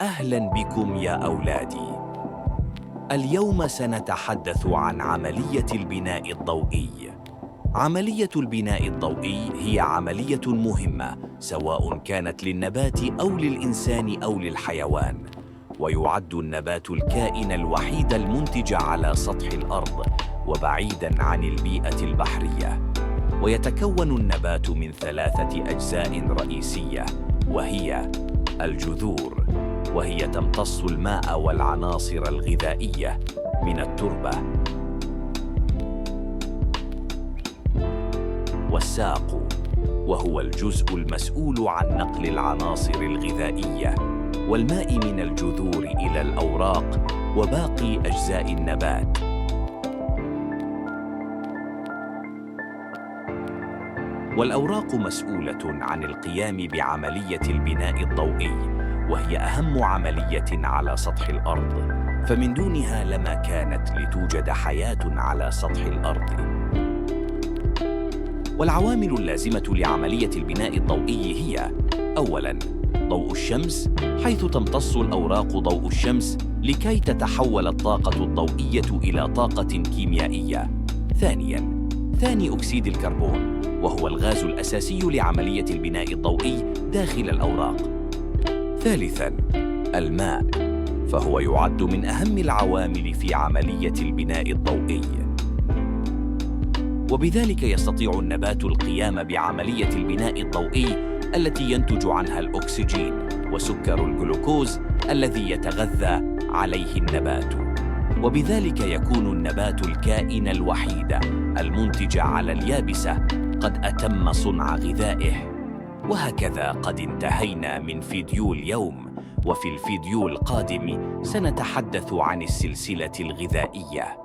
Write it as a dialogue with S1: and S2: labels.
S1: أهلاً بكم يا أولادي. اليوم سنتحدث عن عملية البناء الضوئي. عملية البناء الضوئي هي عملية مهمة سواء كانت للنبات أو للإنسان أو للحيوان، ويعد النبات الكائن الوحيد المنتج على سطح الأرض وبعيداً عن البيئة البحرية. ويتكون النبات من 3 أجزاء رئيسية، وهي الجذور، وهي تمتص الماء والعناصر الغذائية من التربة، والساق، وهو الجزء المسؤول عن نقل العناصر الغذائية والماء من الجذور إلى الأوراق وباقي أجزاء النبات. والأوراق مسؤولة عن القيام بعملية البناء الضوئي، وهي أهم عملية على سطح الأرض، فمن دونها لما كانت لتوجد حياة على سطح الأرض. والعوامل اللازمة لعملية البناء الضوئي هي: أولاً، ضوء الشمس، حيث تمتص الأوراق ضوء الشمس لكي تتحول الطاقة الضوئية إلى طاقة كيميائية. ثانياً، ثاني أكسيد الكربون، وهو الغاز الأساسي لعملية البناء الضوئي داخل الأوراق. ثالثاً، الماء، فهو يعد من أهم العوامل في عملية البناء الضوئي، وبذلك يستطيع النبات القيام بعملية البناء الضوئي التي ينتج عنها الأكسجين وسكر الجلوكوز الذي يتغذى عليه النبات، وبذلك يكون النبات الكائن الوحيد المنتج على اليابسة قد أتم صنع غذائه. وهكذا قد انتهينا من فيديو اليوم، وفي الفيديو القادم سنتحدث عن السلسلة الغذائية.